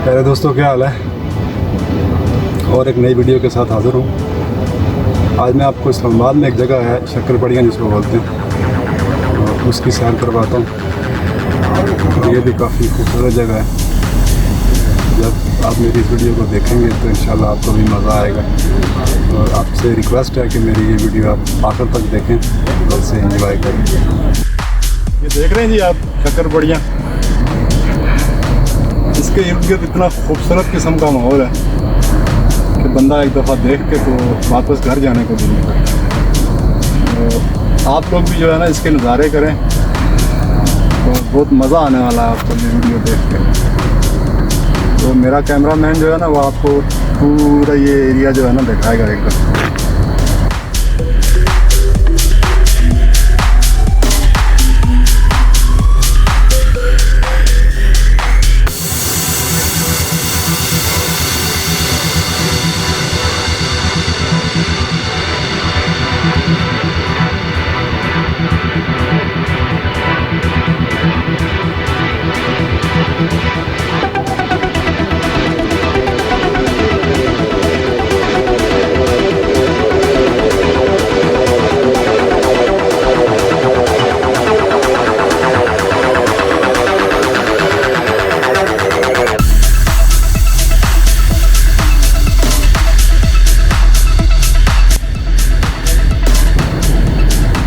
प्यारे दोस्तों, क्या हाल है। और एक नई वीडियो के साथ हाज़िर हूँ। आज मैं आपको इस्लामाबाद में एक जगह है शक्करपड़ियाँ जिसको बोलते हैं, और उसकी सैर करवाता हूँ। और ये भी काफ़ी खूबसूरत जगह है। जब आप मेरी इस वीडियो को देखेंगे तो इंशाल्लाह आपको भी मज़ा आएगा। और आपसे रिक्वेस्ट है कि मेरी ये वीडियो आप आखिर तक देखें और इसे एंजॉय करें। ये देख रहे हैं जी आप शक्करपड़ियाँ, इसके इर्द गिर्द इतना खूबसूरत किस्म का माहौल है कि बंदा एक दफ़ा देख के तो वापस घर जाने को दिल नहीं करता। तो आप लोग भी जो है ना इसके नज़ारे करें तो बहुत मज़ा आने वाला है आपको ये वीडियो देख के। तो मेरा कैमरामैन जो है ना वो आपको पूरा ये एरिया जो है ना दिखाएगा एकदम।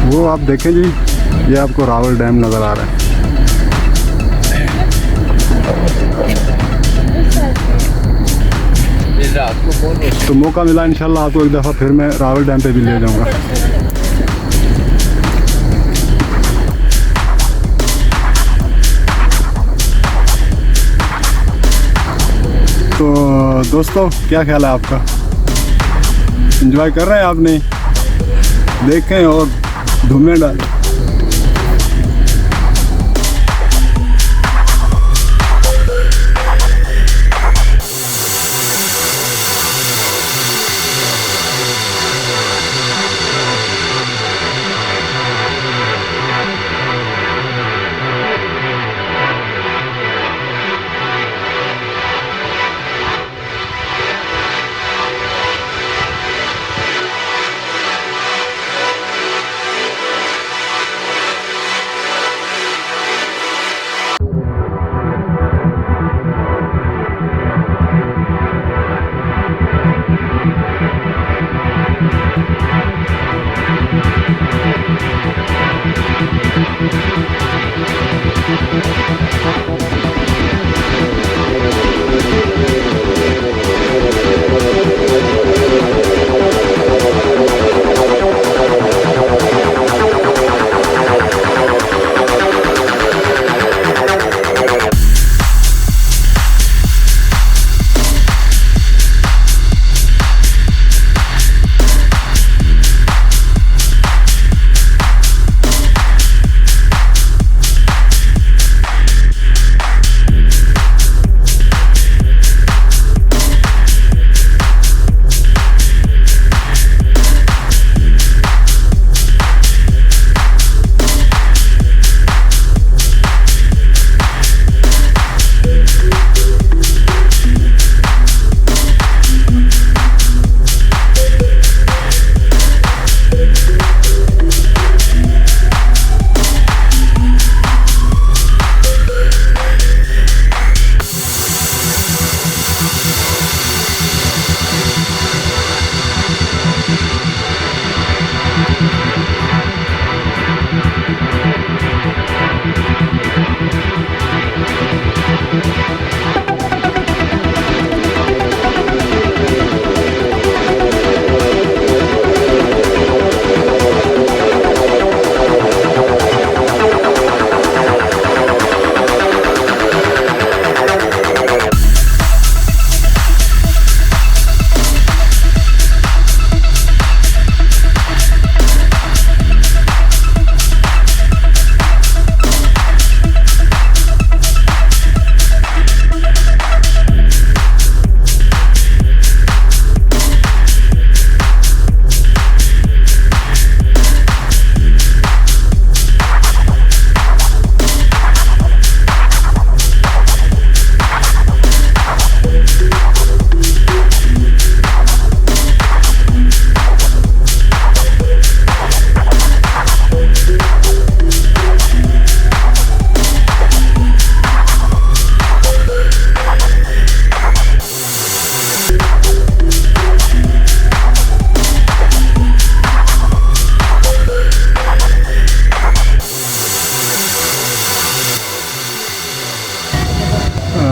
वो आप देखें जी, ये आपको रावल डैम नज़र आ रहा है। तो मौका मिला इंशाल्लाह आपको एक दफ़ा फिर मैं रावल डैम पे भी ले जाऊंगा। तो दोस्तों, क्या ख्याल है आपका? एंजॉय कर रहे हैं आप? नहीं देखें और धूमें डालें।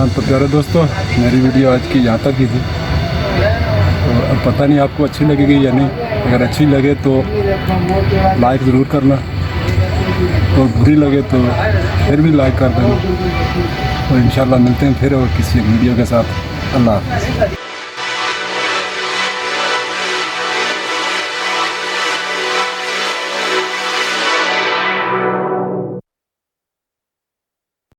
हाँ तो प्यारे दोस्तों, मेरी वीडियो आज की यहाँ तक ही थी। तो अब पता नहीं आपको अच्छी लगेगी या नहीं। अगर अच्छी लगे तो लाइक ज़रूर करना, और बुरी लगे तो फिर भी लाइक कर देना। तो इंशाल्लाह मिलते हैं फिर और किसी वीडियो के साथ। अल्लाह हाफ़िज़।